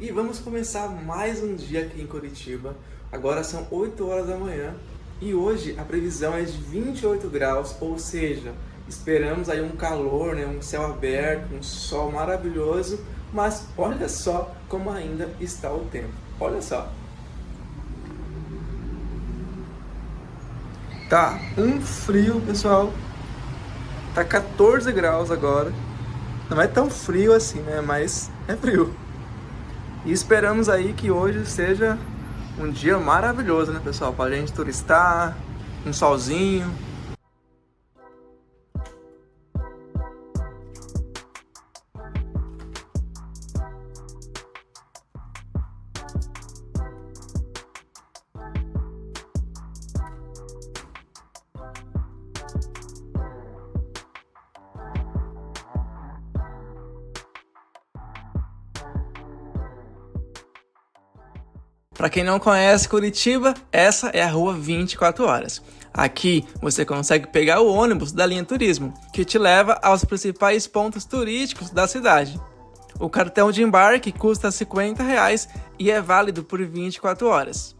E vamos começar mais um dia aqui em Curitiba. Agora são 8 horas da manhã e hoje a previsão é de 28 graus, ou seja, esperamos aí um calor, né, um céu aberto, um sol maravilhoso, mas olha só como ainda está o tempo. Olha só. Tá um frio, pessoal. Tá 14 graus agora. Não é tão frio assim, né? Mas é frio. E esperamos aí que hoje seja um dia maravilhoso, né, pessoal? Pra gente turistar, um solzinho. Para quem não conhece Curitiba, essa é a rua 24 horas. Aqui você consegue pegar o ônibus da linha Turismo, que te leva aos principais pontos turísticos da cidade. O cartão de embarque custa R$ 50 e é válido por 24 horas.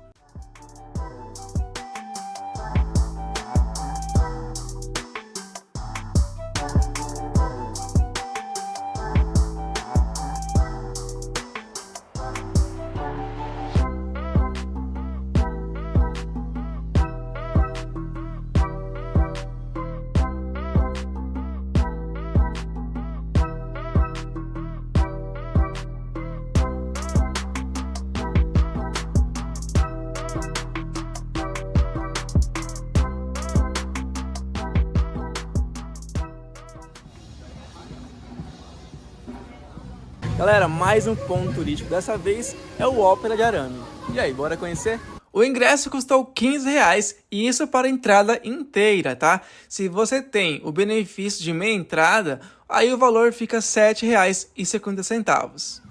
Galera, mais um ponto turístico, dessa vez é o Ópera de Arame. E aí, bora conhecer? O ingresso custou R$ 15 e isso para a entrada inteira, tá? Se você tem o benefício de meia entrada, aí o valor fica R$ 7,50.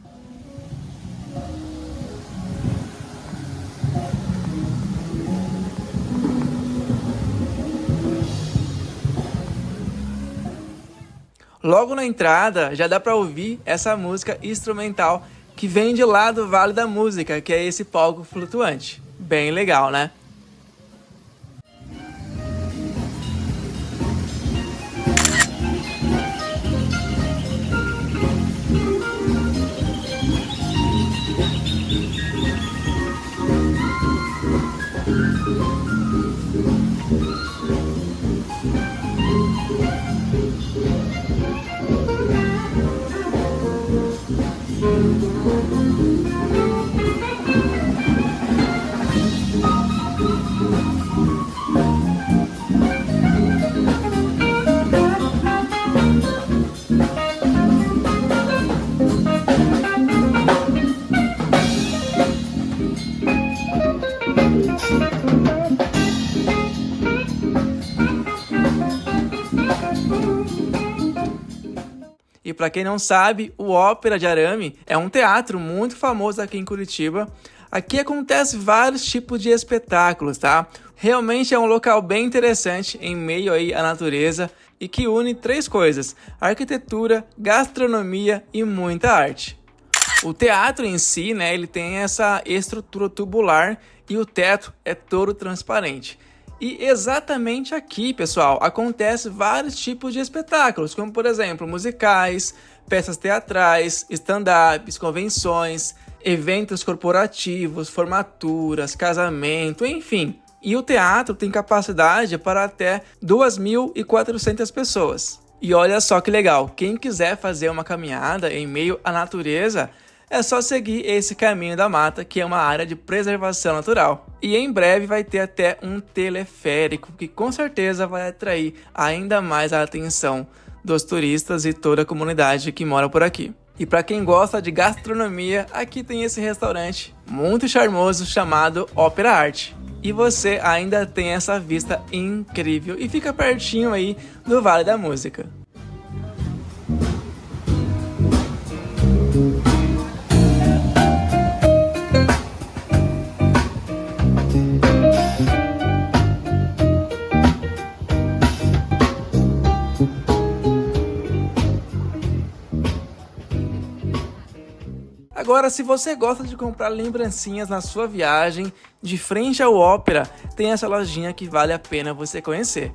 Logo na entrada já dá para ouvir essa música instrumental que vem de lá do Vale da Música, que é esse palco flutuante. Bem legal, né? E para quem não sabe, o Ópera de Arame é um teatro muito famoso aqui em Curitiba. Aqui acontece vários tipos de espetáculos, tá? Realmente é um local bem interessante em meio aí à natureza e que une três coisas: arquitetura, gastronomia e muita arte. O teatro em si, né, ele tem essa estrutura tubular e o teto é todo transparente. E exatamente aqui, pessoal, acontece vários tipos de espetáculos, como por exemplo, musicais, peças teatrais, stand-ups, convenções, eventos corporativos, formaturas, casamento, enfim. E o teatro tem capacidade para até 2.400 pessoas. E olha só que legal, quem quiser fazer uma caminhada em meio à natureza, é só seguir esse caminho da mata, que é uma área de preservação natural. E em breve vai ter até um teleférico, que com certeza vai atrair ainda mais a atenção dos turistas e toda a comunidade que mora por aqui. E para quem gosta de gastronomia, aqui tem esse restaurante muito charmoso chamado Ópera Arte. E você ainda tem essa vista incrível e fica pertinho aí do Vale da Música. Agora, se você gosta de comprar lembrancinhas na sua viagem, de frente ao Ópera, tem essa lojinha que vale a pena você conhecer.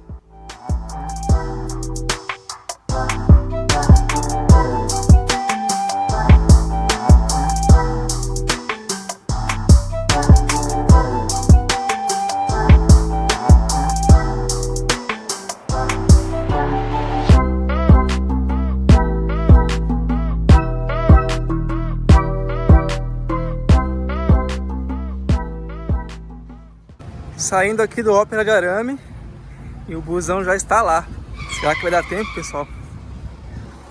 Saindo aqui do Ópera de Arame e o busão já está lá. Será que vai dar tempo, pessoal?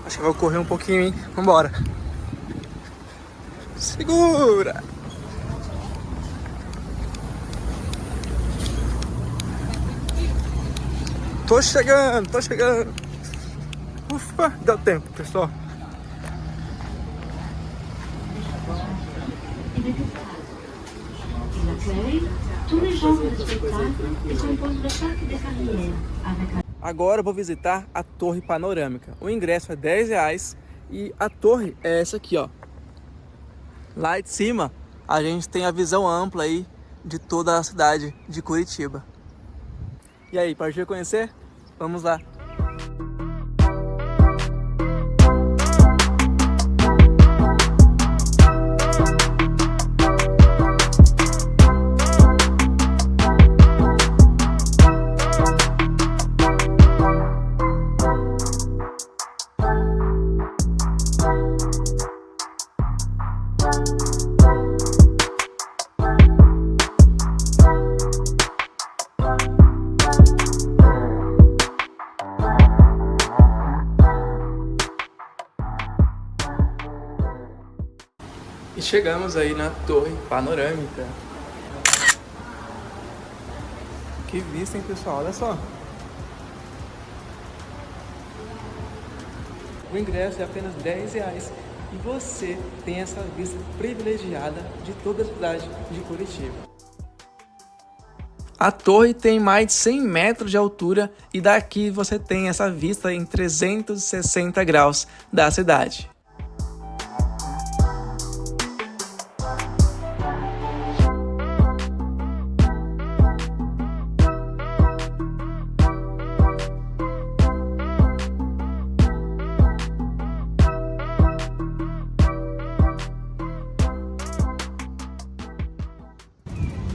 Acho que vai correr um pouquinho, hein? Vambora! Segura! Tô chegando, tô chegando! Ufa, deu tempo, pessoal! Agora eu vou visitar a Torre Panorâmica. O ingresso é R$10 e a torre é essa aqui, ó. Lá de cima a gente tem a visão ampla aí de toda a cidade de Curitiba. E aí, partiu conhecer? Vamos lá! E chegamos aí na Torre Panorâmica. Que vista, hein, pessoal? Olha só. O ingresso é apenas R$10 e você tem essa vista privilegiada de toda a cidade de Curitiba. A torre tem mais de 100 metros de altura e daqui você tem essa vista em 360 graus da cidade.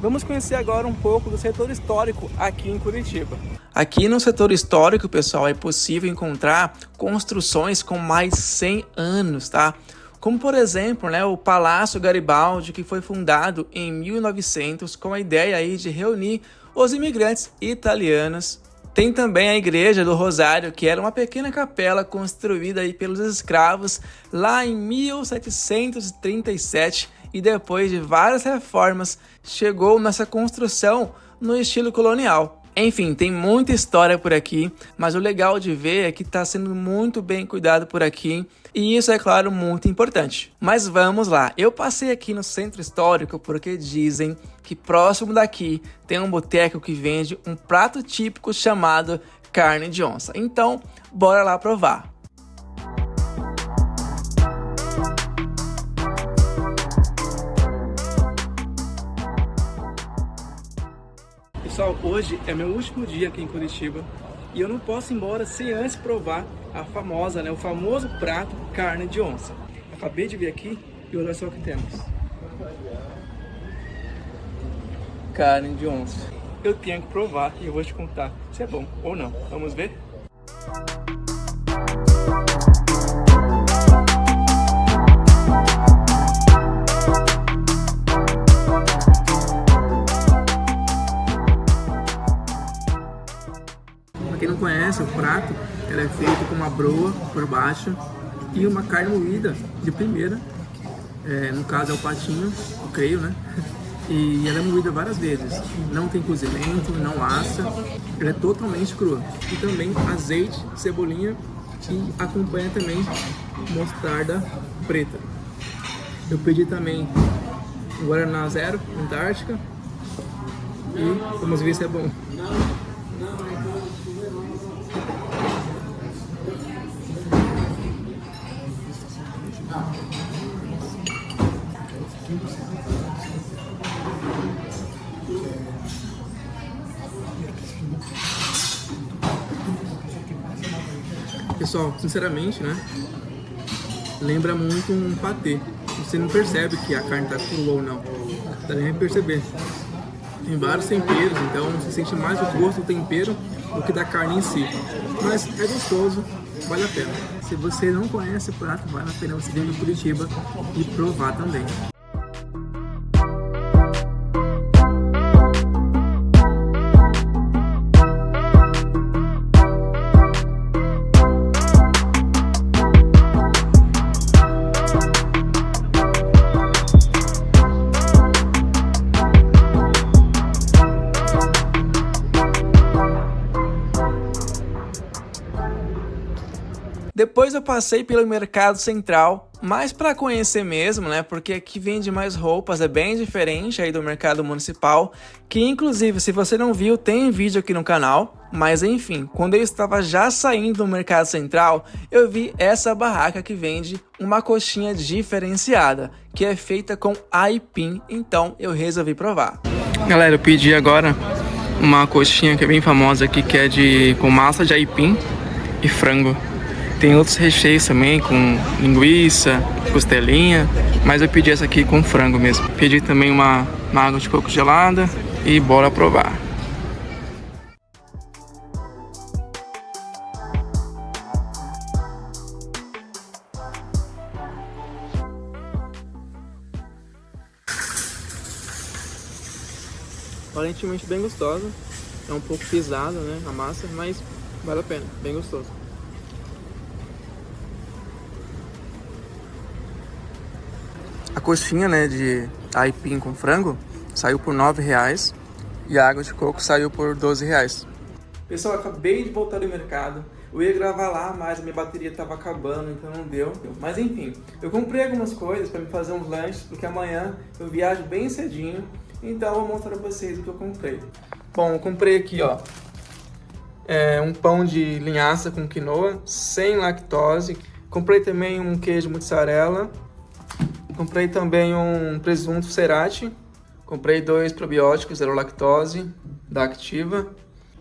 Vamos conhecer agora um pouco do setor histórico aqui em Curitiba. Aqui no setor histórico, pessoal, é possível encontrar construções com mais de 100 anos, tá? Como, por exemplo, o Palácio Garibaldi, que foi fundado em 1900 com a ideia aí de reunir os imigrantes italianos. Tem também a Igreja do Rosário, que era uma pequena capela construída aí pelos escravos lá em 1737 e depois de várias reformas chegou nessa construção no estilo colonial. Enfim, tem muita história por aqui, mas o legal de ver é que está sendo muito bem cuidado por aqui e isso é claro muito importante. Mas vamos lá, eu passei aqui no centro histórico porque dizem que próximo daqui tem um boteco que vende um prato típico chamado carne de onça. Então, bora lá provar. Pessoal, hoje é meu último dia aqui em Curitiba e eu não posso ir embora sem antes provar a famosa, o famoso prato carne de onça. Acabei de vir aqui e olha só o que temos. Carne de onça. Eu tenho que provar e eu vou te contar se é bom ou não. Vamos ver? Quem não conhece o prato, ele é feito com uma broa por baixo e uma carne moída de primeira, no caso é o patinho, eu creio, E ela é moída várias vezes, não tem cozimento, não assa, ela é totalmente crua. E também azeite, cebolinha e acompanha também mostarda preta. Eu pedi também Guaraná Zero, Antártica, e vamos ver se é bom. Pessoal, sinceramente, né? Lembra muito um patê. Você não percebe que a carne tá crua ou não. Dá nem pra perceber. Tem vários temperos, então você sente mais o gosto do tempero do que da carne em si. Mas é gostoso, vale a pena. Se você não conhece o prato, vale a pena você vir em Curitiba e provar também. Depois eu passei pelo Mercado Central, mais para conhecer mesmo, né? Porque aqui vende mais roupas, é bem diferente aí do Mercado Municipal, que inclusive, se você não viu, tem vídeo aqui no canal. Mas enfim, quando eu estava já saindo do Mercado Central, eu vi essa barraca que vende uma coxinha diferenciada, que é feita com aipim, então eu resolvi provar. Galera, eu pedi agora uma coxinha que é bem famosa aqui, que é com massa de aipim e frango. Tem outros recheios também, com linguiça, costelinha, mas eu pedi essa aqui com frango mesmo. Pedi também uma água de coco gelada e bora provar. Aparentemente bem gostosa, é um pouco pesada, né, a massa, mas vale a pena, bem gostoso. A coxinha, né, de aipim com frango saiu por R$9 e a água de coco saiu por R$12. Pessoal, acabei de voltar do mercado. Eu ia gravar lá, mas a minha bateria estava acabando, então não deu. Mas enfim, eu comprei algumas coisas para me fazer uns lanches, porque amanhã eu viajo bem cedinho. Então eu vou mostrar para vocês o que eu comprei. Bom, eu comprei aqui, ó, um pão de linhaça com quinoa, sem lactose. Comprei também um queijo mussarela. Comprei também um presunto cerati. Comprei 2 probióticos, zero lactose, da Activa.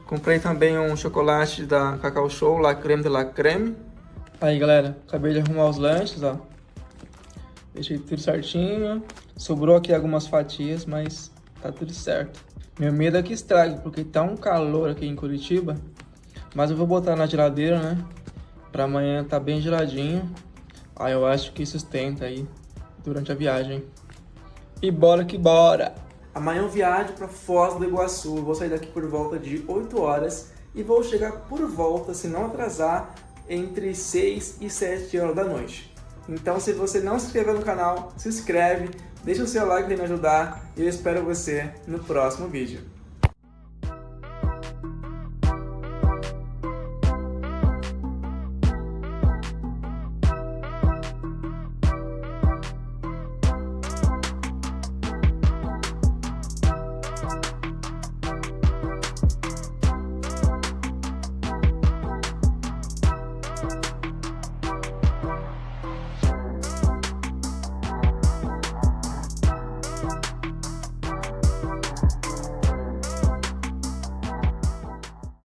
Comprei também um chocolate da Cacau Show, La Creme de la Creme. Aí, galera, acabei de arrumar os lanches, ó. Deixei tudo certinho. Sobrou aqui algumas fatias, mas tá tudo certo. Meu medo é que estrague, porque tá um calor aqui em Curitiba. Mas eu vou botar na geladeira, né? Pra amanhã tá bem geladinho. Aí eu acho que sustenta aí durante a viagem. E bora que bora! Amanhã eu viajo para Foz do Iguaçu. Eu vou sair daqui por volta de 8 horas e vou chegar por volta, se não atrasar, entre 6 e 7 horas da noite. Então, se você não se inscreveu no canal, se inscreve, deixa o seu like para me ajudar e eu espero você no próximo vídeo.